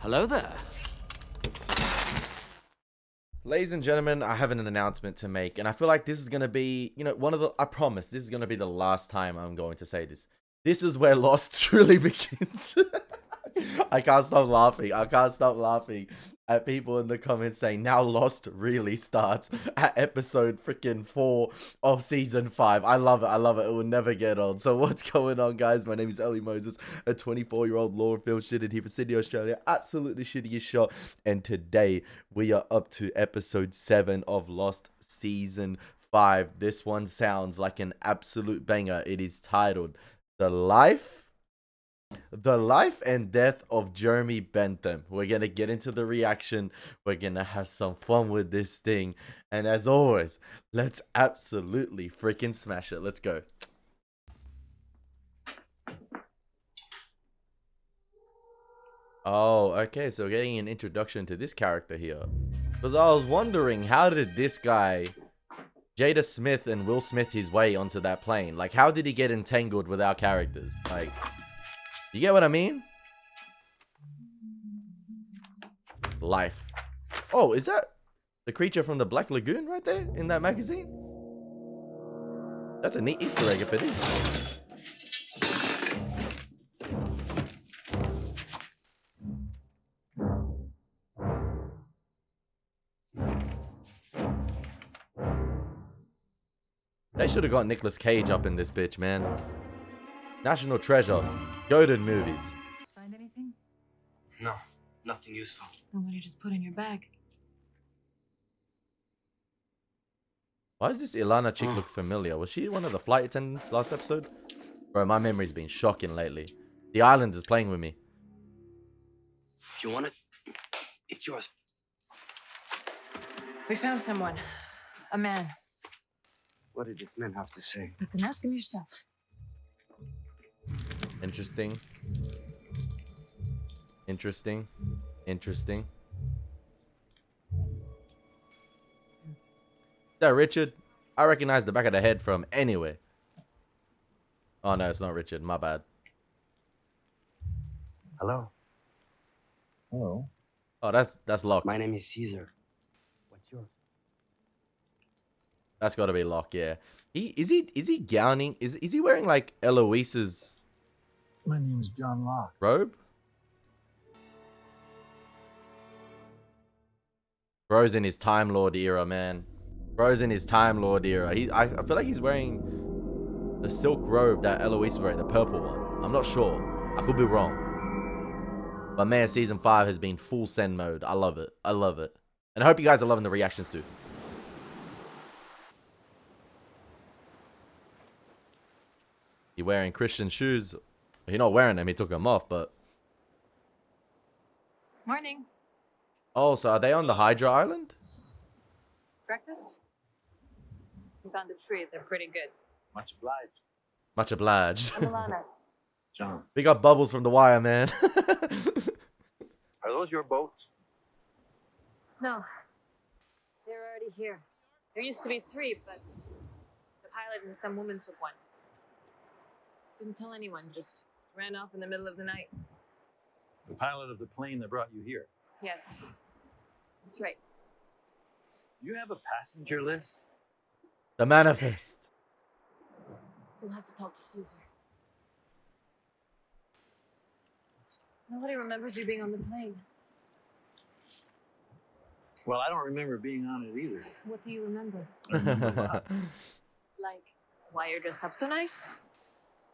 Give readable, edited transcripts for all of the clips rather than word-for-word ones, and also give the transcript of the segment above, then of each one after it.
Hello there. Ladies and gentlemen, I have an announcement to make, and I feel like this is going to be, I promise, this is going to be the last time I'm going to say this. This is where Lost truly begins. I can't stop laughing. I can't stop laughing at people in the comments saying, now Lost really starts at episode freaking 4 of season 5. I love it. I love it. It will never get old. So what's going on, guys? My name is Elie Moses, a 24-year-old law and film student here for Sydney, Australia. Absolutely shittiest shot. And today we are up to episode 7 of Lost season 5. This one sounds like an absolute banger. It is titled The Life and Death of Jeremy Bentham. We're gonna get into the reaction. We're gonna have some fun with this thing. And as always, let's absolutely freaking smash it. Let's go. Oh, okay. So we're getting an introduction to this character here. Because I was wondering, how did this guy, Jada Smith, and Will Smith his way onto that plane? Like, how did he get entangled with our characters? Like, you get what I mean? Life. Oh, is that the creature from the Black Lagoon right there in that magazine? That's a neat Easter egg if it is. They should have got Nicolas Cage up in this bitch, man. National treasure. Goated movies. Find anything? No, nothing useful. Then what did you just put in your bag? Why does this Ilana chick look familiar? Was she one of the flight attendants last episode? Bro, my memory's been shocking lately. The island is playing with me. If you want it, it's yours. We found someone. A man. What did this man have to say? You can ask him yourself. Interesting. Interesting. Interesting. Is that Richard? I recognize the back of the head from anywhere. Oh no, it's not Richard. My bad. Hello. Hello. Oh, that's Locke. My name is Caesar. What's yours? That's got to be Locke. Yeah. Is he gowning? Is he wearing like Eloise's My name is John Locke. robe? Bro's in his Time Lord era, man. Bro's in his Time Lord era. I feel like he's wearing the silk robe that Eloise was wearing, the purple one. I'm not sure. I could be wrong. But man, season 5 has been full send mode. I love it. I love it. And I hope you guys are loving the reactions too. He wearing Christian shoes. He's not wearing them. He took them off, but... Morning. Oh, so are they on the Hydra Island? Breakfast? We found a tree. They're pretty good. Much obliged. Much obliged. I'm Alana. John. We got Bubbles from The Wire, man. Are those your boats? No. They're already here. There used to be 3, but the pilot and some woman took one. Didn't tell anyone, just ran off in the middle of the night. The pilot of the plane that brought you here. Yes. That's right. You have a passenger list? The manifest. We'll have to talk to Caesar. Nobody remembers you being on the plane. Well, I don't remember being on it either. What do you remember? Wow. Like, why you're dressed up so nice?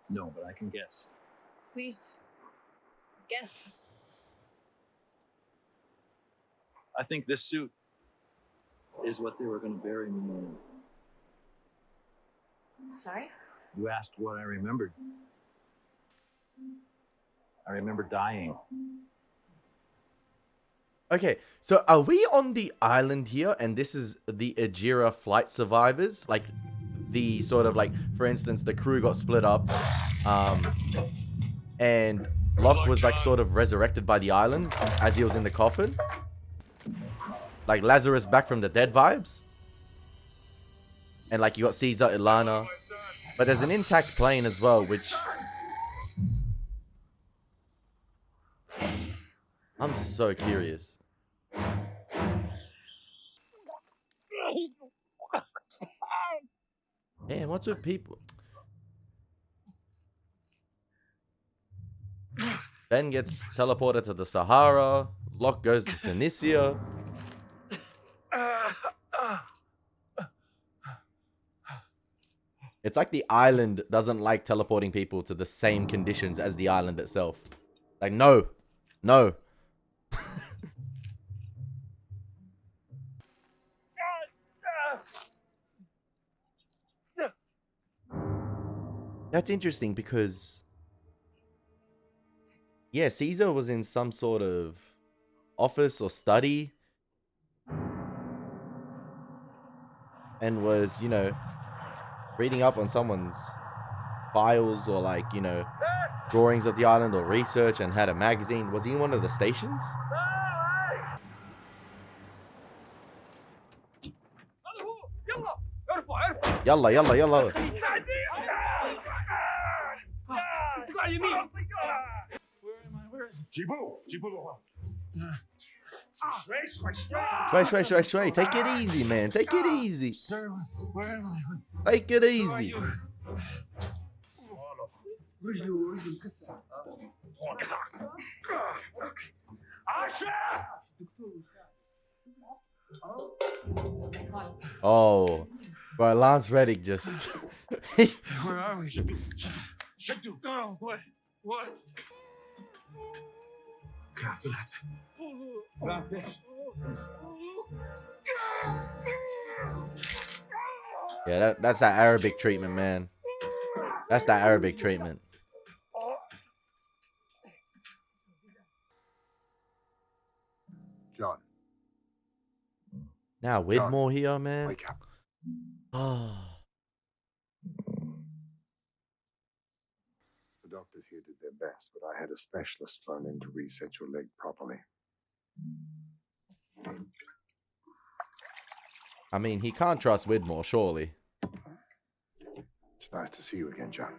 No, but I can guess. Please. Guess. I think this suit is what they were going to bury me in. Sorry? You asked what I remembered. I remember dying. Okay, so are we on the island here, and this is the Ajira flight survivors? Like, the sort of like, for instance, the crew got split up, and Locke was like sort of resurrected by the island as he was in the coffin. Like Lazarus back from the dead vibes. And like you got Caesar, Ilana. But there's an intact plane as well, which I'm so curious. Damn, what's with people? Ben gets teleported to the Sahara. Locke goes to Tunisia. It's like the island doesn't like teleporting people to the same conditions as the island itself. Like, no. No. That's interesting because, yeah, Caesar was in some sort of office or study and was, you know, reading up on someone's files or like, you know, drawings of the island or research and had a magazine. Was he in one of the stations? Yalla, yalla, yalla. Sway. Take it easy, man. Take it easy. Sir, where am I? Take it easy. Oh, bro, Lance Reddick just. Where are we? Oh, what? Yeah, that's that Arabic treatment, man. That's that Arabic treatment. John. Now Widmore here, man. Wake up. Oh. The doctors here did their best, but I had a specialist flown in to reset your leg properly. I mean, he can't trust Widmore, surely. It's nice to see you again, John.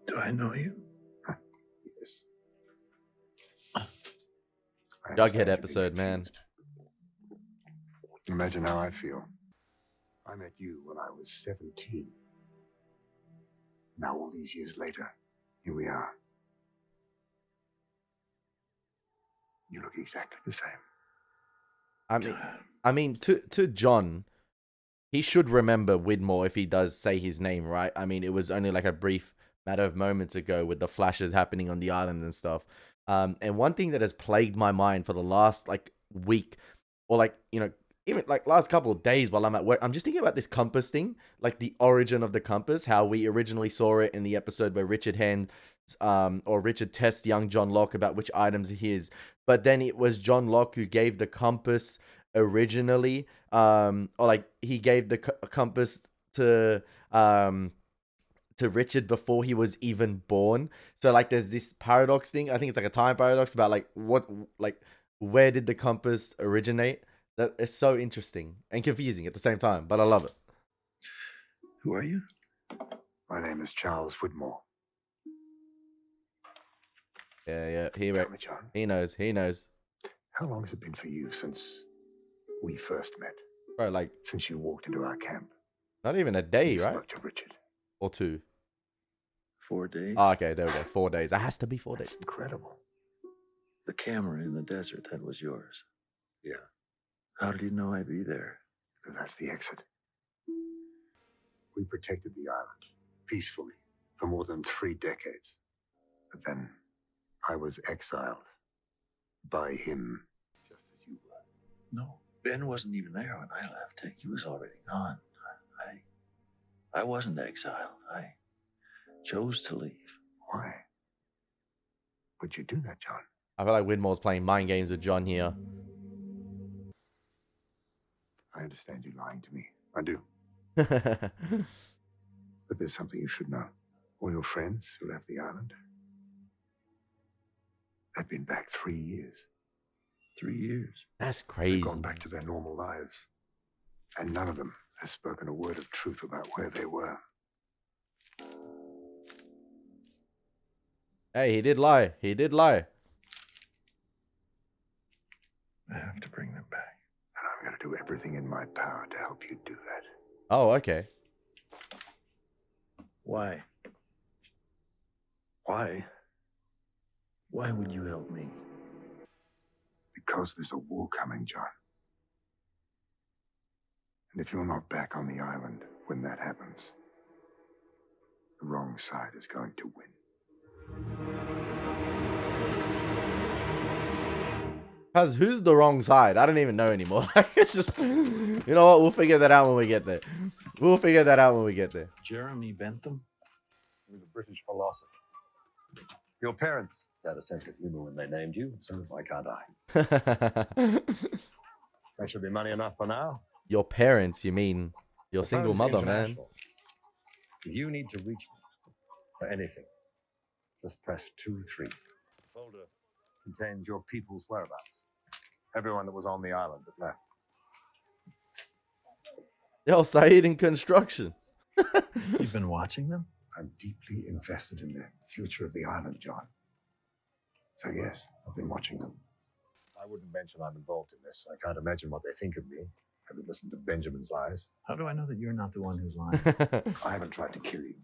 Do I know you? Yes. Jughead episode, man. Imagine how I feel. I met you when I was 17. Now, all these years later, here we are. You look exactly the same. I mean, to John, he should remember Widmore if he does say his name, right? I mean, it was only like a brief matter of moments ago with the flashes happening on the island and stuff. And one thing that has plagued my mind for the last like week, or like, you know, even like last couple of days while I'm at work, I'm just thinking about this compass thing, like the origin of the compass, how we originally saw it in the episode where Richard tests young John Locke about which items are his, but then it was John Locke who gave the compass originally, or like he gave the compass to Richard before he was even born. So like there's this paradox thing. I think it's like a time paradox about like where did the compass originate? That is so interesting and confusing at the same time, but I love it. Who are you? My name is Charles Widmore. Yeah. Tell me, John. He knows. How long has it been for you since we first met? Bro, like Since you walked into our camp? not even a day, You right? spoke to Richard. Or 2. 4 days. Oh, okay, there we go. 4 days. It has to be 4 That's days. incredible. The camera in the desert, that was yours. Yeah, How did you know I'd be there? because that's the exit. We protected the island peacefully for more than 3 decades. But then I was exiled by him, just as you were. No, Ben wasn't even there when I left. He was already gone. I wasn't exiled. I chose to leave. Why would you do that, John? I feel like Widmore's playing mind games with John here. I understand you lying to me. I do. Yeah, But there's something you should know. All your friends who left the island, they've been back 3 years. 3 years. that's They've crazy. gone back to their normal lives. And none of them has spoken a word of truth about where they were. Hey, he did lie. to bring them back. And I'm going to do everything in my power to help you do that. Oh, okay. Why? Why? Why would you help me? Because there's a war coming, John. And if you're not back on the island when that happens, the wrong side is going to win. Cuz who's the wrong side? I don't even know anymore. It's just, you know what? We'll figure that out when we get there. We'll figure that out when we get there. Jeremy Bentham? He was a British philosopher. Your parents had a sense of humor when they named you, so why can't I? That should be money enough for now. Your parents, you mean your The single phone's mother, man. international. If you need to reach me for anything, just press 23. The folder contains your people's whereabouts. Everyone that was on the island that left. Yo, Saeed in construction. You've been watching them? I'm deeply invested in the future of the island, John. So yes, I've been watching them. I wouldn't mention I'm involved in this. I can't imagine what they think of me. Having listened to Benjamin's lies. How do I know that you're not the one who's lying? I haven't tried to kill you.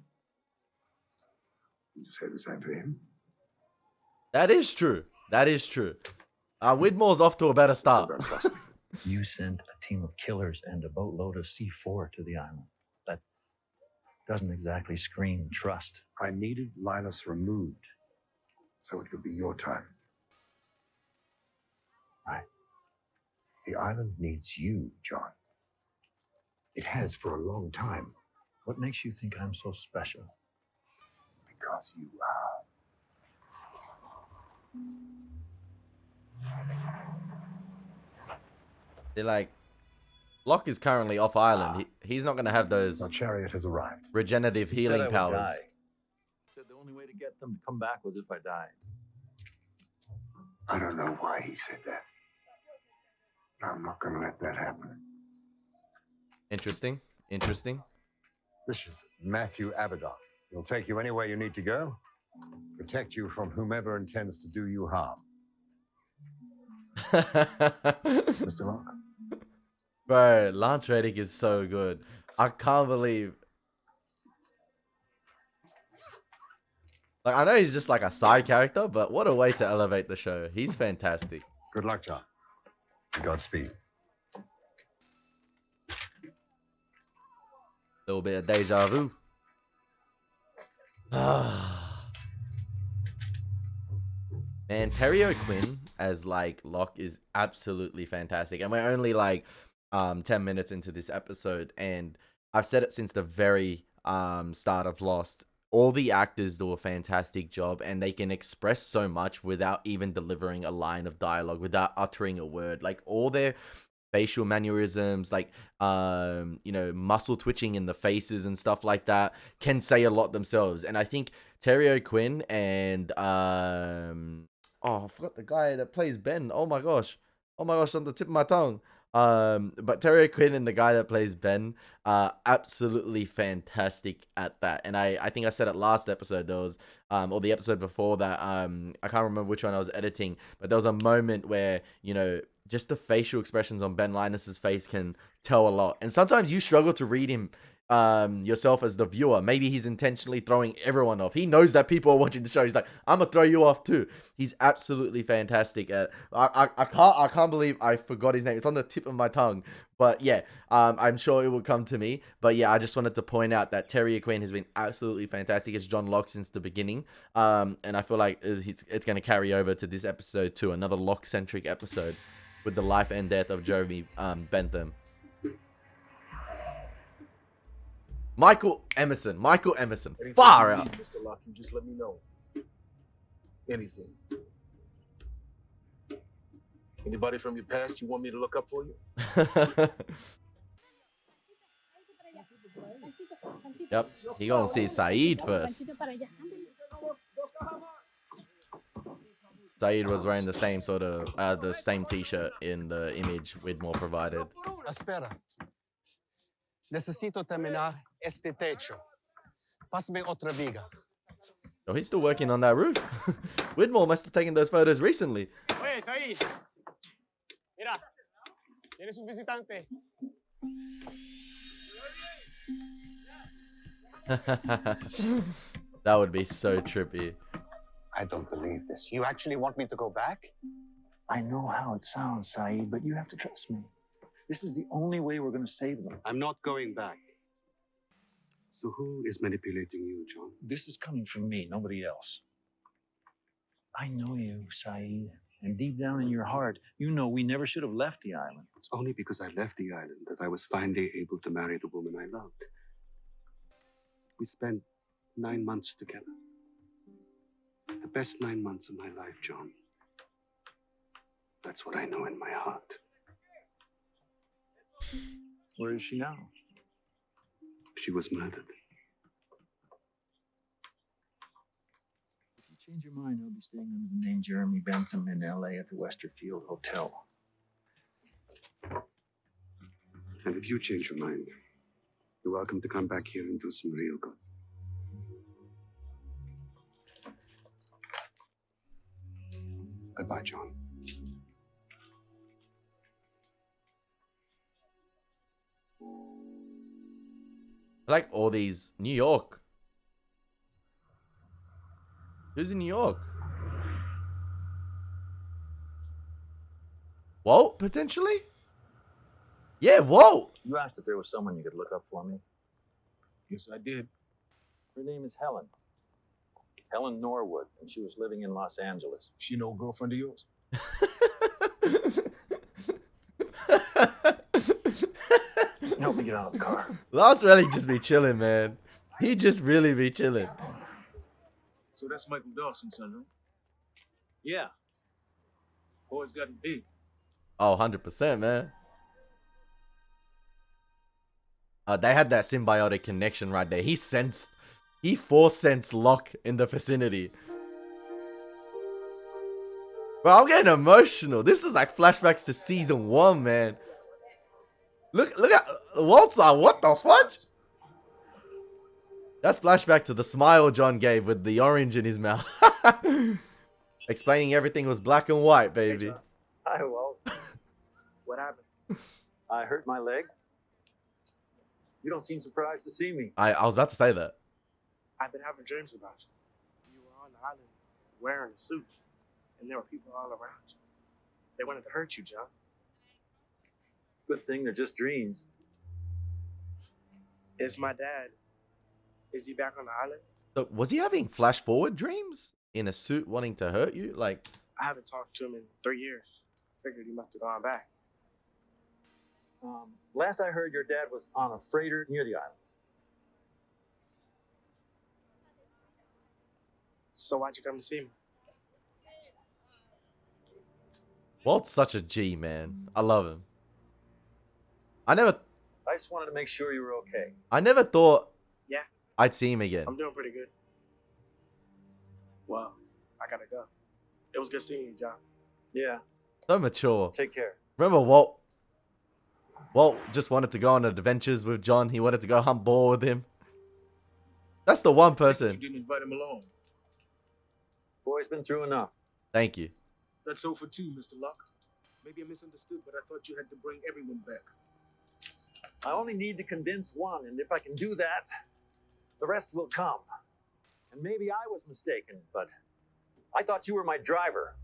Would you say the same for him? That is true. That is true. Widmore's off to a better Still start. don't trust me. You sent a team of killers and a boatload of C4 to the island. That doesn't exactly scream trust. I needed Linus removed so it could be your time. Right. The island needs you, John. It has for a long time. What makes you think I'm so special? Because you are. They're like, Locke is currently off island. He's not going to have those Our chariot has arrived. regenerative He said I healing would powers. die. He said the only way to get them to come back was if I died. I don't know why he said that. But I'm not going to let that happen. Interesting. Interesting. This is Matthew Abaddon. He'll take you anywhere you need to go, protect you from whomever intends to do you harm. Mr. Locke. Bro, Lance Reddick is so good. I can't believe. Like, I know he's just like a side character, but what a way to elevate the show. He's fantastic. Good luck, John. Godspeed. Little bit of deja vu. Man, Terry O'Quinn as like Locke is absolutely fantastic. And we're only like 10 minutes into this episode, and I've said it since the very start of Lost. All the actors do a fantastic job, and they can express so much without even delivering a line of dialogue, without uttering a word. Like all their facial mannerisms, like you know, muscle twitching in the faces and stuff like that can say a lot themselves. And I think Terry O'Quinn and oh, I forgot the guy that plays Ben. Oh my gosh, on the tip of my tongue. But Terry O'Quinn and the guy that plays Ben are absolutely fantastic at that. And I think I said it last episode. There was or the episode before that, I can't remember which one I was editing, but there was a moment where, you know, just the facial expressions on Ben Linus's face can tell a lot. And sometimes you struggle to read him yourself as the viewer. Maybe he's intentionally throwing everyone off. He knows that people are watching the show. He's like, I'm gonna throw you off too. He's absolutely fantastic at I can't believe I forgot his name. It's on the tip of my tongue. But yeah, I'm sure it will come to me. But yeah, I just wanted to point out that Terry O'Quinn has been absolutely fantastic as John Locke since the beginning. And I feel like it's going to carry over to this episode too. Another Locke-centric episode with the life and death of Jeremy Bentham. Michael Emerson. Anything Far you out. need, Mr. Locke, you just let me know. Anything. Anybody from your past you want me to look up for you? Yep, he gonna see Saeed first. Saeed was wearing the same sort of the same t-shirt in the image Widmore provided. Espera. Necesito terminar este techo. Pásame otra viga. Oh, he's still working on that roof. Widmore must have taken those photos recently. Oye, Said. Mira, Tienes un visitante. That would be so trippy. I don't believe this. You actually want me to go back? I know how it sounds, Saeed, but you have to trust me. This is the only way we're going to save them. I'm not going back. So who is manipulating you, John? This is coming from me, nobody else. I know you, Saeed, and deep down in your heart, you know we never should have left the island. It's only because I left the island that I was finally able to marry the woman I loved. We spent 9 months together. The best 9 months of my life, John. That's what I know in my heart. Where is she now? She was murdered. If you change your mind, I'll be staying under the name Jeremy Bentham in LA at the Westerfield Hotel. And if you change your mind, you're welcome to come back here and do some real good. Goodbye, John. I like all these. New York. Who's in New York? Walt, potentially? Yeah, Walt. You asked if there was someone you could look up for me. Yes, I did. Her name is Helen. Helen Norwood, and she was living in Los Angeles. She no girlfriend of yours? Help me get out of the car. Lance really just be chilling, man. He just really be chilling. So that's Michael Dawson's son, huh? Yeah. Boy's gotten big. Oh, 100%, man. They had that symbiotic connection right there. He force-sensed Locke in the vicinity. Bro, I'm getting emotional. This is like flashbacks to season 1, man. Look at Walt's like, what the fuck? That's flashback to the smile John gave with the orange in his mouth. Explaining everything was black and white, baby. Hi, Walt. What happened? I hurt my leg. You don't seem surprised to see me. I was about to say that. I've been having dreams about you. You were on the island wearing a suit, and there were people all around you. They wanted to hurt you, John. Good thing they're just dreams. Is my dad, is he back on the island? So, was he having flash forward dreams in a suit wanting to hurt you? Like, I haven't talked to him in 3 years. I figured he must have gone back. Last I heard, your dad was on a freighter near the island. So why'd you come to see me? Walt's such a G, man. I love him. I just wanted to make sure you were okay. I never thought Yeah, I'd see him again. I'm doing pretty good. Well, I gotta go. It was good seeing you, John. Yeah. So mature. Take care. Remember Walt? Walt just wanted to go on adventures with John. He wanted to go hunt boar with him. That's the one You person. didn't invite him along. Boy's been through enough. Thank you. That's 0 for 2, Mr. Locke. Maybe I misunderstood, but I thought you had to bring everyone back. I only need to convince one, and if I can do that, the rest will come. And maybe I was mistaken, but I thought you were my driver.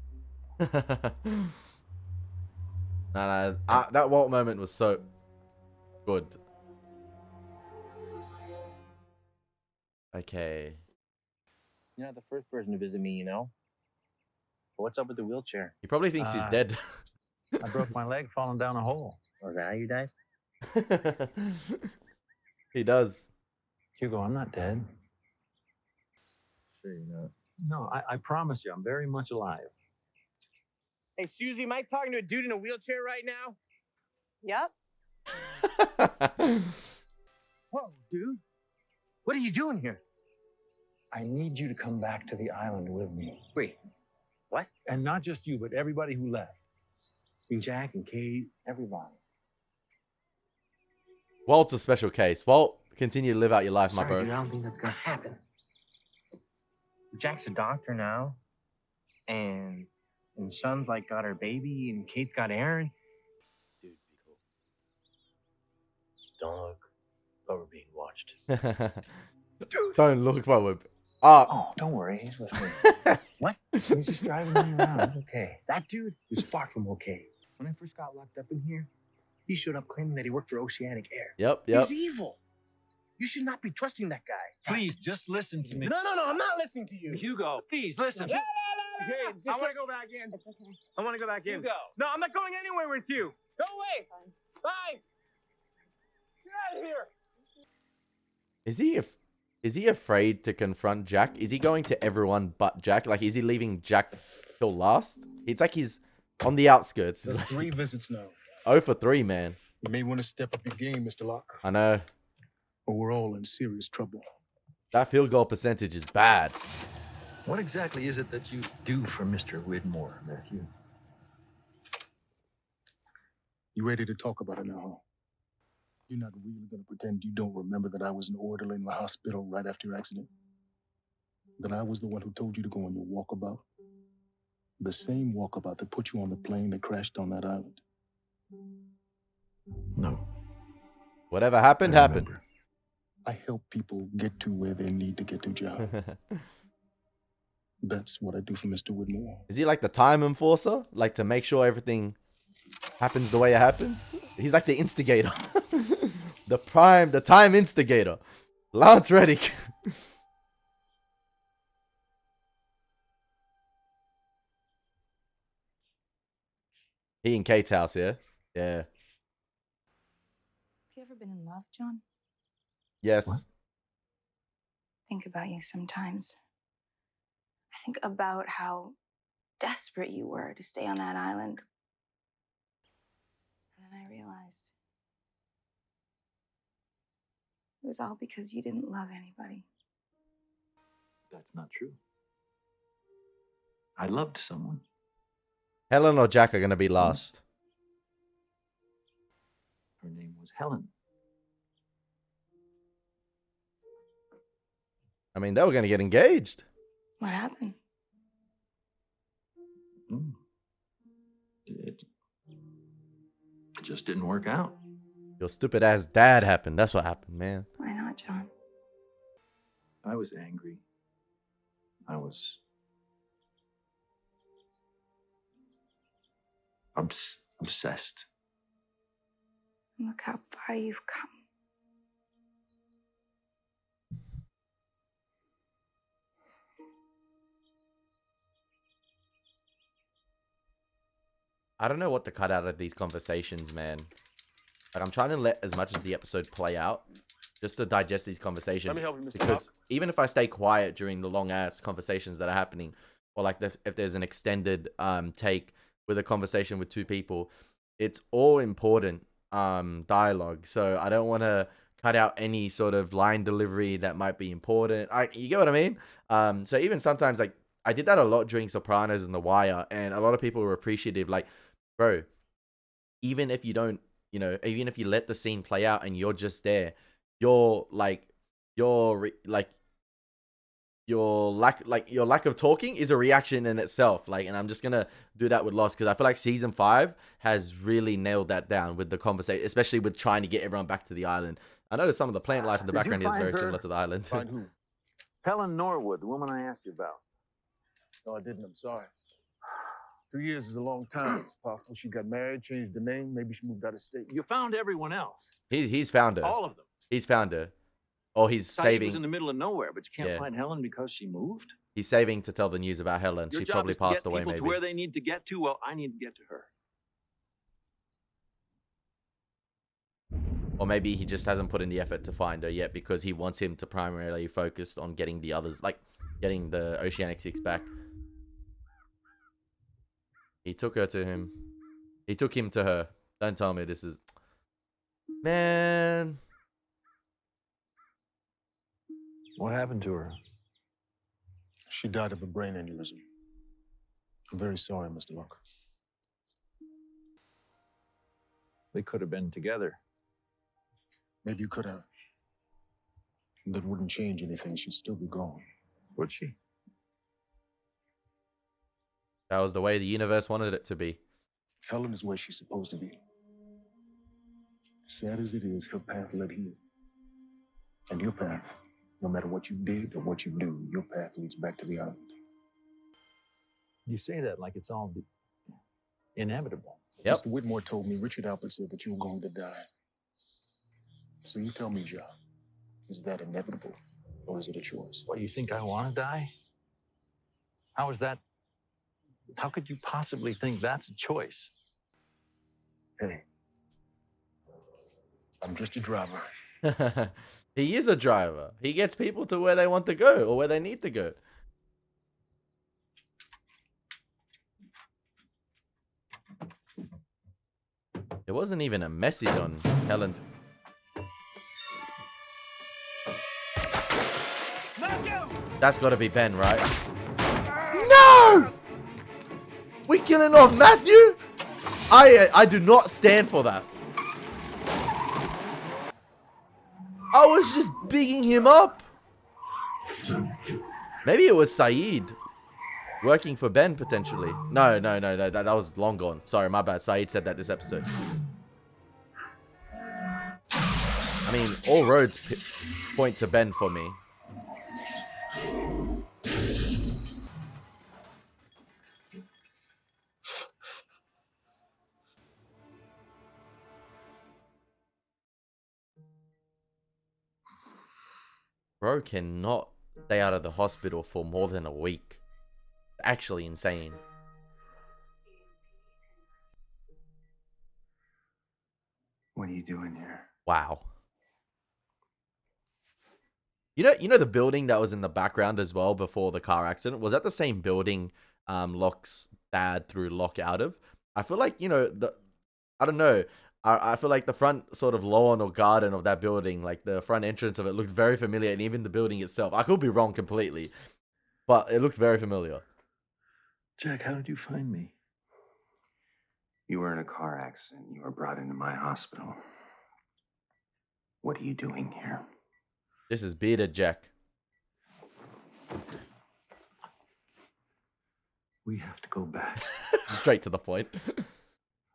No, that Walt moment was so good. Okay. You're not the first person to visit me, you know. But what's up with the wheelchair? He probably thinks he's dead. I broke my leg falling down a hole. Oh, is that how you died? He does. Hugo, I'm not dead. Sure you're not. No, I promise you, I'm very much alive. Hey, Susie, am I talking to a dude in a wheelchair right now? Yep. Whoa, dude. What are you doing here? I need you to come back to the island with me. Wait, what? And not just you, but everybody who left. And Jack and Kate, Everybody. Walt's a special case. Walt, continue to live out your life, my Sorry, bro. dude, I don't think that's gonna happen. Jack's a doctor now, and Son's like got her baby, and Kate's got Aaron. Dude, be cool. first. Don't look forward. Ah, Oh, don't worry, he's with me. What? He's just driving me around. He's okay. That dude is far from okay. When I first got locked up in here, he showed up claiming that he worked for Oceanic Air. yep. He's evil. You should not be trusting that guy. Please, just listen to me. No, I'm not listening to you. Hugo, please listen. Okay, I want to go back in. It's okay. I want to go back in. Hugo. No, I'm not going anywhere with you. Go away. Bye. Get out of here. Is he afraid to confront Jack? Is he going to everyone but Jack? Like, is he leaving Jack till last? It's like he's on the outskirts. That's 3 visits now. 0 for 3, man. You may want to step up your game, Mr. Locke, I know. or we're all in serious trouble. That field goal percentage is bad. What exactly is it that you do for Mr. Widmore, Matthew? You ready to talk about it now, huh? You're not really going to pretend you don't remember that I was an orderly in the hospital right after your accident? That I was the one who told you to go on your walkabout? The same walkabout that put you on the plane that crashed on that island. No. Whatever happened, I happened. remember. I help people get to where they need to get to, John. That's what I do for Mr. Widmore. Is he like the time enforcer? Like to make sure everything happens the way it happens? He's like the instigator. the time instigator. Lance Reddick. He in Kate's house, yeah? Yeah. Have you ever been in love, John? Yes. What? Think about you sometimes. I think about how desperate you were to stay on that island. And then I realized it was all because you didn't love anybody. That's not true. I loved someone. Helen or Jack are going to be last. Her name was Helen. I mean, they were going to get engaged. What happened? It just didn't work out. Your stupid ass dad happened. That's what happened, man. Why not, John? I was angry. I was obsessed. Look how far you've come. I don't know what to cut out of these conversations, man. Like, I'm trying to let as much as the episode play out, just to digest these conversations. Let me help you, Mr. Because Locke. even if I stay quiet during the long ass conversations that are happening, or like if there's an extended take with a conversation with 2 people, it's all important dialogue. So I don't want to cut out any sort of line delivery that might be important. You get what I mean? So even sometimes, like, I did that a lot during Sopranos and The Wire, and a lot of people were appreciative. Like, bro, even if you don't, you know, even if you let the scene play out and you're just there, your lack of talking is a reaction in itself. Like, and I'm just gonna do that with Lost because I feel like season 5 has really nailed that down with the conversation, especially with trying to get everyone back to the island. I noticed some of the plant life in the Did you background here is find very her? similar to the island. Find who? Helen Norwood, the woman I asked you about. No, I didn't. I'm sorry. 2 years is a long time. It's possible she got married, changed the name. Maybe she moved out of state. You found everyone else. He's found her. All of them. He's found her. Or he's Saeed saving. was in the middle of nowhere, but you can't Yeah. find Helen because she moved. He's saving to tell the news about Helen. Your She job probably is to passed get away, people maybe. to where they need to get to. Well, I need to get to her. Or maybe he just hasn't put in the effort to find her yet because he wants him to primarily focus on getting the others, like getting the Oceanic 6 back. He took her to him. He took him to her. Don't tell me this is... Man. What happened to her? She died of a brain aneurysm. I'm very sorry, Mr. Locke. They could have been together. Maybe you could have. That wouldn't change anything. She'd still be gone. Would she? That was the way the universe wanted it to be. Helen is where she's supposed to be. Sad as it is, her path led here. And your path, no matter what you did or what you do, your path leads back to the island. You say that like it's all inevitable. Yep. Mr. Whitmore told me Richard Alpert said that you were going to die. So you tell me, John, is that inevitable or is it a choice? What, you think I want to die? How is that? How could you possibly think that's a choice? Hey, I'm just a driver. He is a driver. He gets people to where they want to go or where they need to go. There wasn't even a message on Helen's. That's got to be Ben, right? No! We killing off Matthew? I do not stand for that. I was just bigging him up. Maybe it was Saeed working for Ben potentially. No. That was long gone. Sorry, my bad. Saeed said that this episode. I mean, all roads point to Ben for me. Bro cannot stay out of the hospital for more than a week. Actually insane. What are you doing here? Wow. You know the building that was in the background as well before the car accident? Was that the same building Locke's dad threw Locke out of? I feel like, I don't know. I feel like the front sort of lawn or garden of that building, like the front entrance of it, looked very familiar, and even the building itself. I could be wrong completely, but it looked very familiar. Jack, how did you find me? You were in a car accident. You were brought into my hospital. What are you doing here? This is bearded Jack. We have to go back. Straight to the point.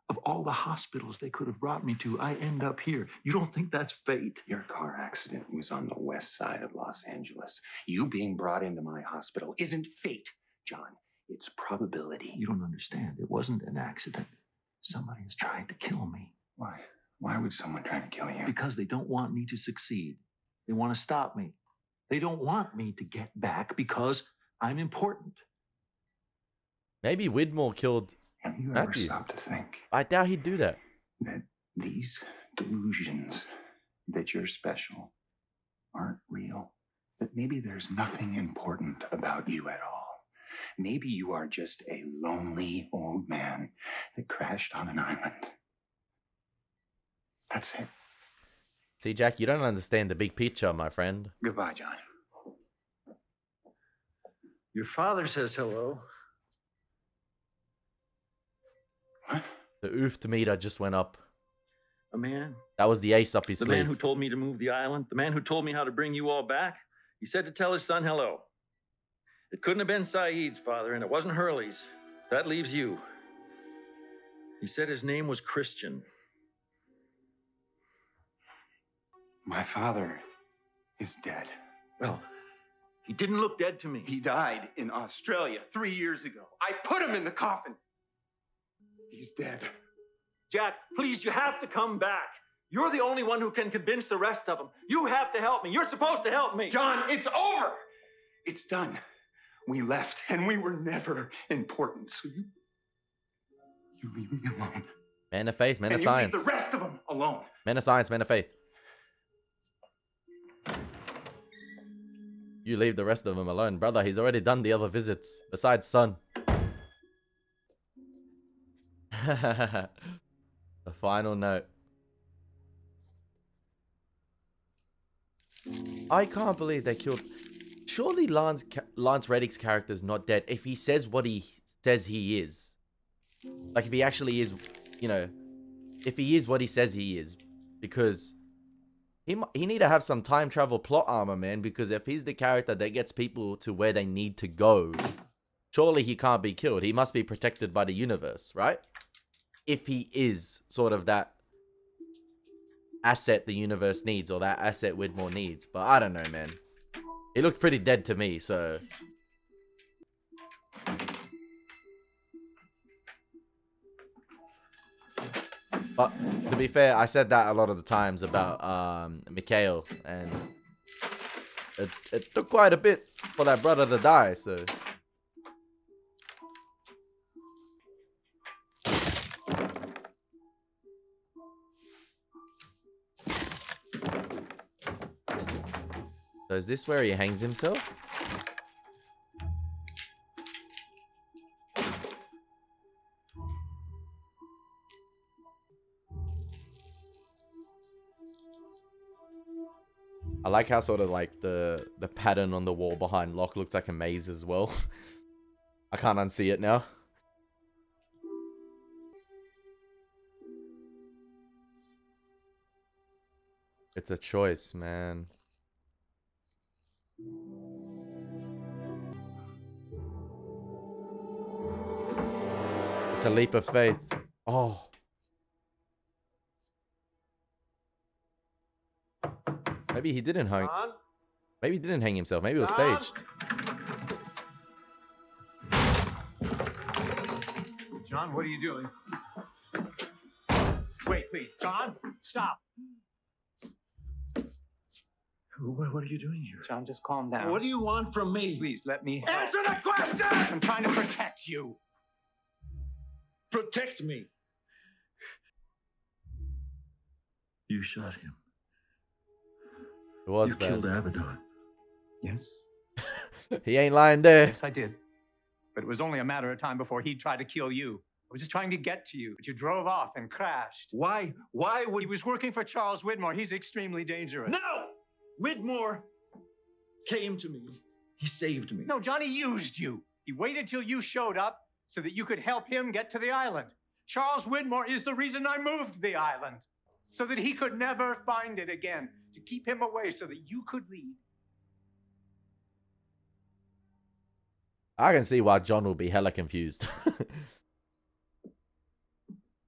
Of all the hospitals they could have brought me to, I end up here. You don't think that's fate? Your car accident was on the west side of Los Angeles. You being brought into my hospital isn't fate, John. It's probability. You don't understand. It wasn't an accident. Somebody is trying to kill me. Why? Why would someone try to kill you? Because they don't want me to succeed. They want to stop me. They don't want me to get back because I'm important. Maybe Widmore killed Have you Matthew. ever stopped to think I doubt he'd do that. that these delusions that you're special aren't real? That maybe there's nothing important about you at all? Maybe you are just a lonely old man that crashed on an island. That's it. See, Jack, you don't understand the big picture, my friend. Goodbye, John. Your father says hello. What? The oofed meter just went up. A man? That was the ace up his The sleeve. man who told me to move the island? The man who told me how to bring you all back? He said to tell his son hello. It couldn't have been Saeed's father, and it wasn't Hurley's. That leaves you. He said his name was Christian. My father is dead. Well, he didn't look dead to me. He died in Australia 3 years ago. I put him in the coffin. He's dead. Jack, please, you have to come back. You're the only one who can convince the rest of them. You have to help me. You're supposed to help me. John, it's over. It's done. We left, and we were never important. So you leave me alone. Man of faith, man of And you science. leave the rest of them alone. Man of science, man of faith. You leave the rest of them alone. Brother, he's already done the other visits. Besides son. The final note. I can't believe they killed... Surely Lance Reddick's character is not dead if he says what he says he is. Like if he actually is, if he is what he says he is. Because he need to have some time travel plot armor, man. Because if he's the character that gets people to where they need to go, surely he can't be killed. He must be protected by the universe, right? If he is sort of that asset the universe needs or that asset Widmore needs. But I don't know, man. He looked pretty dead to me, so. But to be fair, I said that a lot of the times about Mikhail, and it took quite a bit for that brother to die, so. So is this where he hangs himself? I like how sort of like the pattern on the wall behind Locke looks like a maze as well. I can't unsee it now. It's a choice, man. It's a leap of faith. Oh. Maybe he didn't hang. Maybe he didn't hang himself. Maybe it was staged. John, what are you doing? Wait, please. John, stop. What are you doing here? John, just calm down. What do you want from me? Please, let me help. Answer the question! I'm trying to protect you. Protect me. You shot him. It was You bad. killed Abaddon. Yes. He ain't lying there. Yes, I did. But it was only a matter of time before he tried to kill you. I was just trying to get to you, but you drove off and crashed. Why? Why would... He was working for Charles Widmore. He's extremely dangerous. No! Widmore came to me. He saved me. No, Johnny used you. He waited till you showed up so that you could help him get to the island. Charles Widmore is the reason I moved the island. So that he could never find it again. To keep him away so that you could lead. I can see why John will be hella confused. You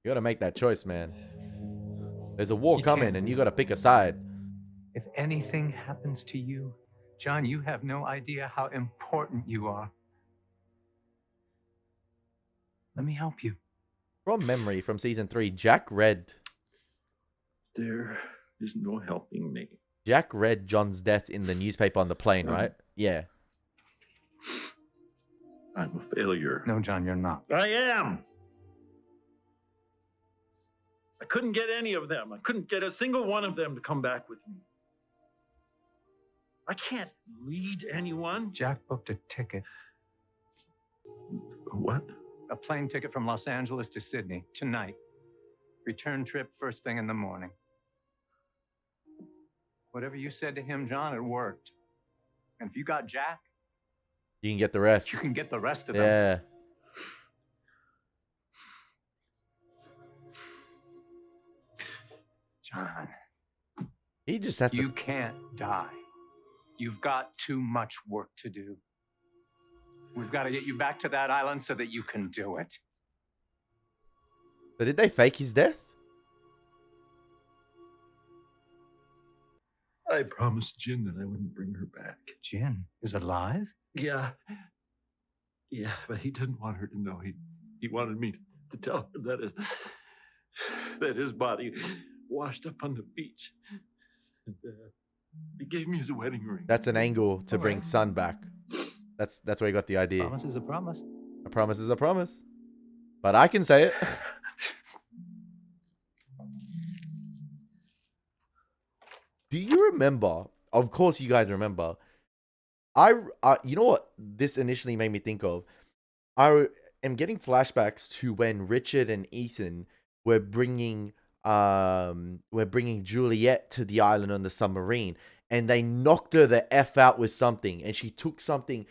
gotta make that choice, man. There's a war coming and you gotta pick a side. If anything happens to you, John, you have no idea how important you are. Let me help you. From memory from season 3, Jack read There is no helping me. Jack read John's death in the newspaper on the plane, right? Yeah. I'm a failure. No, John, you're not. I am. I couldn't get any of them. I couldn't get a single one of them to come back with me. I can't lead anyone. Jack booked a ticket. What? A plane ticket from Los Angeles to Sydney tonight. Return trip first thing in the morning. Whatever you said to him, John, it worked. And if you got Jack, You can get the rest. you can get the rest of them. Yeah. John, He just has you to. can't die. You've got too much work to do. We've got to get you back to that island so that you can do it. So did they fake his death? I promised Jin that I wouldn't bring her back. Jin is alive? Yeah. Yeah, but he didn't want her to know. He wanted me to tell her that his body washed up on the beach. And, he gave me his wedding ring. That's an angle to bring Sun back. That's where he got the idea. Promise is a promise. A promise is a promise. But I can say it. Do you remember? Of course you guys remember. You know what this initially made me think of? I am getting flashbacks to when Richard and Ethan were bringing Juliet to the island on the submarine, and they knocked her the F out with something, and she took something,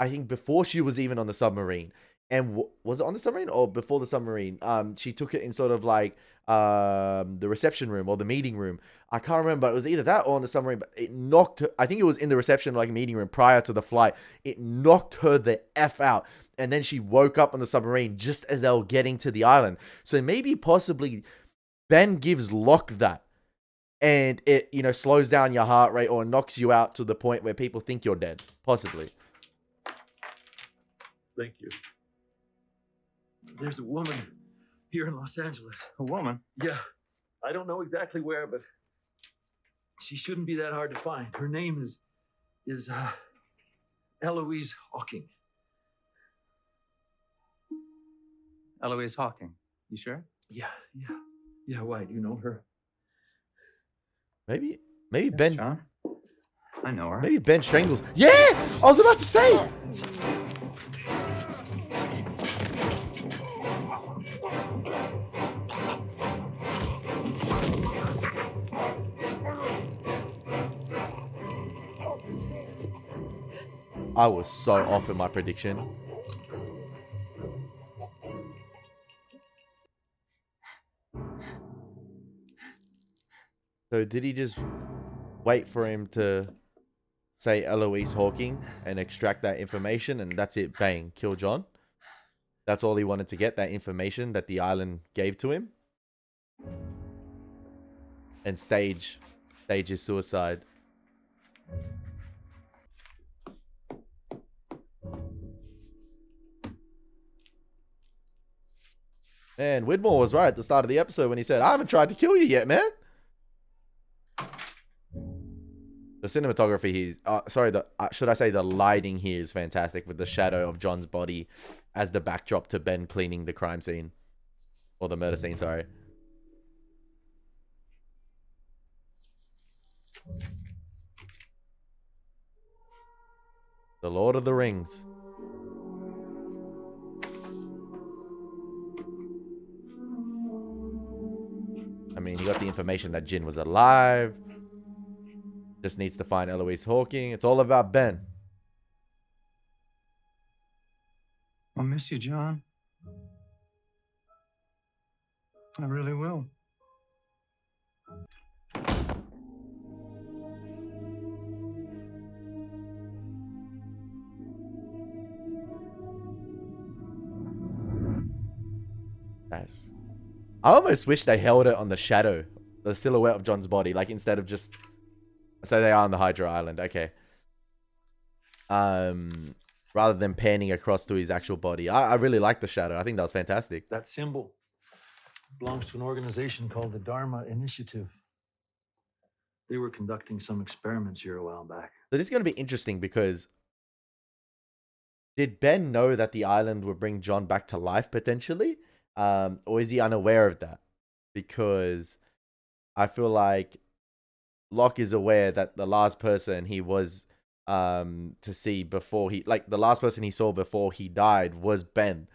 I think before she was even on the submarine. And was it on the submarine or before the submarine? She took it in sort of like the reception room or the meeting room. I can't remember. It was either that or on the submarine, but it knocked her. I think it was in the reception, like meeting room prior to the flight. It knocked her the F out. And then she woke up on the submarine just as they were getting to the island. So maybe possibly Ben gives Locke that. and it, slows down your heart rate or knocks you out to the point where people think you're dead, possibly. Thank you. There's a woman here in Los Angeles. A woman? Yeah. I don't know exactly where, but she shouldn't be that hard to find. Her name is Eloise Hawking. Eloise Hawking. You sure? Yeah, why? Do you know her? Maybe Ben. John? I know her. Maybe Ben strangles. Yeah! I was about to say! I was so off in my prediction. So did he just wait for him to say Eloise Hawking and extract that information, and that's it, bang, kill John? That's all he wanted to get, that information that the island gave to him? And stage his suicide. Man, Widmore was right at the start of the episode when he said, I haven't tried to kill you yet, man. The cinematography here, should I say the lighting here is fantastic with the shadow of John's body as the backdrop to Ben cleaning the crime scene. Or the murder scene, sorry. The Lord of the Rings. I mean, he got the information that Jin was alive. Just needs to find Eloise Hawking. It's all about Ben. I'll miss you, John. I really will. I almost wish they held it on the shadow, the silhouette of John's body, like instead of just. So they are on the Hydra Island, okay. Rather than panning across to his actual body. I really like the shadow. I think that was fantastic. That symbol belongs to an organization called the Dharma Initiative. They were conducting some experiments here a while back. So this is going to be interesting because did Ben know that the island would bring John back to life potentially? Or is he unaware of that? Because I feel like Locke is aware that the last person he was to see before he, like the last person he saw before he died was Ben.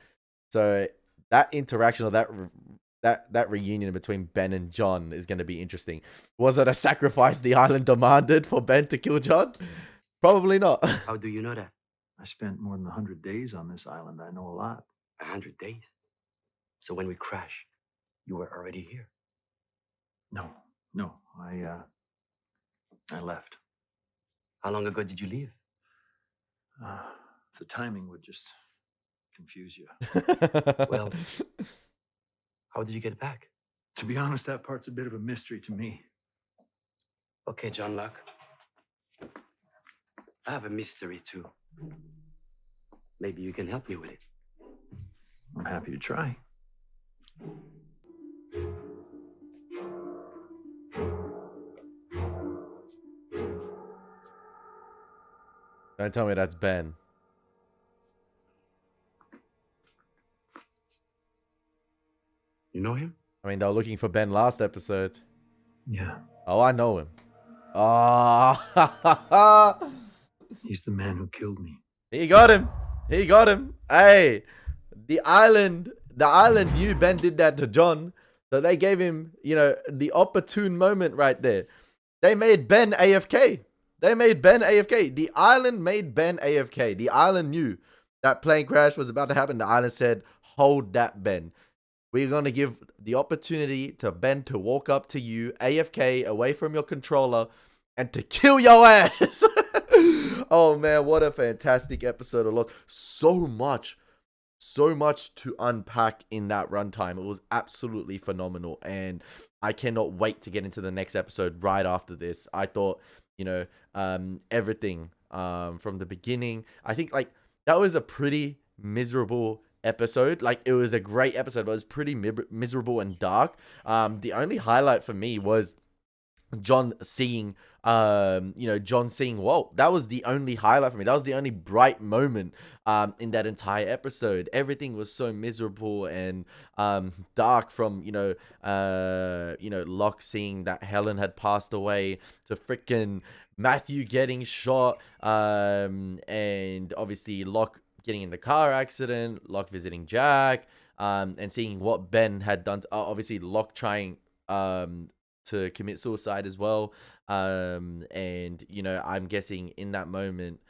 So that interaction or that reunion between Ben and John is going to be interesting. Was it a sacrifice the island demanded for Ben to kill John? Probably not. How do you know that? I spent more than 100 days on this island. I know a lot. 100 days? So when we crashed, you were already here? No. I left. How long ago did you leave? The timing would just confuse you. Well, how did you get back? To be honest, that part's a bit of a mystery to me. Okay, John Locke. I have a mystery too. Maybe you can help me with it. I'm happy to try. Don't tell me that's Ben. You know him? I mean, they were looking for Ben last episode. Yeah. Oh, I know him. Oh, He's the man who killed me. he got him. He got him. Hey, the island knew Ben did that to John. So they gave him, the opportune moment right there. They made Ben AFK. The island made Ben AFK. The island knew that plane crash was about to happen. The island said, hold that, Ben. We're going to give the opportunity to Ben to walk up to you, AFK, away from your controller, and to kill your ass. Oh, man, what a fantastic episode of Lost. So so much to unpack in that runtime. It was absolutely phenomenal, and I cannot wait to get into the next episode right after this. I thought, everything from the beginning. I think like that was a pretty miserable episode. Like it was a great episode, but it was pretty miserable and dark. The only highlight for me was John seeing Walt. That was the only highlight for me. That was the only bright moment in that entire episode. Everything was so miserable and dark, from Locke seeing that Helen had passed away, to freaking Matthew getting shot, and obviously Locke getting in the car accident, Locke visiting Jack, and seeing what Ben had done to, obviously Locke trying to commit suicide as well. And I'm guessing in that moment,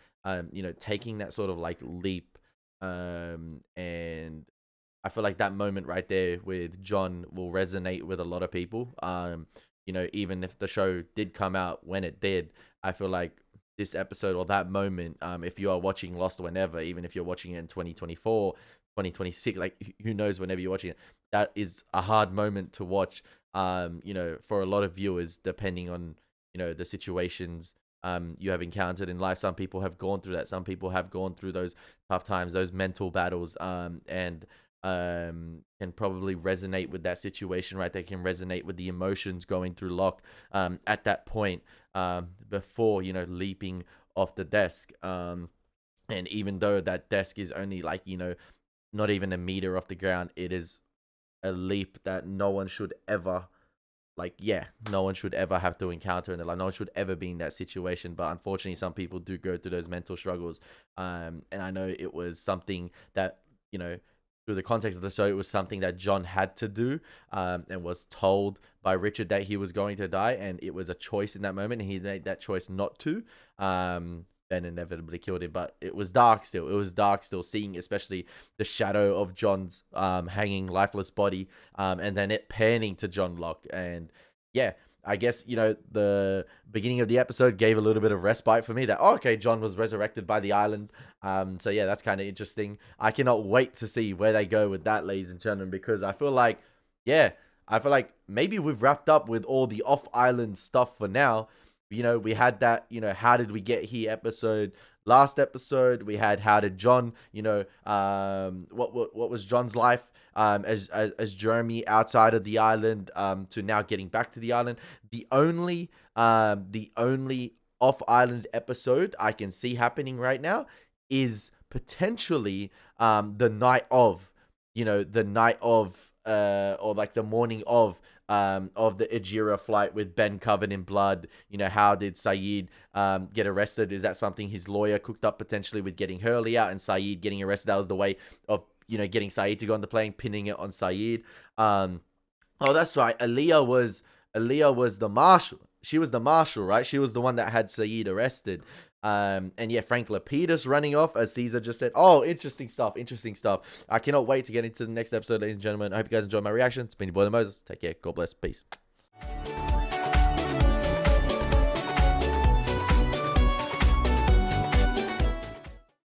taking that sort of like leap, and I feel like that moment right there with John will resonate with a lot of people. Even if the show did come out when it did, I feel like this episode, or that moment, if you are watching Lost whenever, even if you're watching it in 2024, 2026, like who knows, whenever you're watching it, that is a hard moment to watch. For a lot of viewers, depending on, the situations you have encountered in life. Some people have gone through that. Some people have gone through those tough times, those mental battles, and can probably resonate with that situation, right? They can resonate with the emotions going through Locke at that point, before, leaping off the desk. And even though that desk is only like, not even a meter off the ground, it is a leap that no one should ever have to encounter in their life. No one should ever be in that situation. But unfortunately, some people do go through those mental struggles. And I know it was something that, through the context of the show, it was something that John had to do, and was told by Richard that he was going to die. And it was a choice in that moment. And he made that choice not to. Ben inevitably killed him, but it was dark still. It was dark still, seeing especially the shadow of John's hanging lifeless body, and then it panning to John Locke. And yeah, I guess, the beginning of the episode gave a little bit of respite for me that, okay, John was resurrected by the island. So yeah, that's kind of interesting. I cannot wait to see where they go with that, ladies and gentlemen, because I feel like maybe we've wrapped up with all the off-island stuff for now. We had that, how did we get here episode. Last episode, we had how did John, what was John's life as Jeremy outside of the island, to now getting back to the island. The only off-island episode I can see happening right now is potentially the night of, or like the morning of the Ajira flight with Ben covered in blood. How did Sayid get arrested? Is that something his lawyer cooked up potentially with getting Hurley out and Sayid getting arrested? That was the way of, getting Sayid to go on the plane, pinning it on Sayid. Oh, that's right. Aaliyah was the marshal. She was the marshal, right? She was the one that had Sayid arrested. And yeah, Frank Lapidus running off, as Caesar just said. Oh, interesting stuff. I cannot wait to get into the next episode, ladies and gentlemen. I hope you guys enjoyed my reaction. It's been your boy, Elie Moses. Take care. God bless. Peace.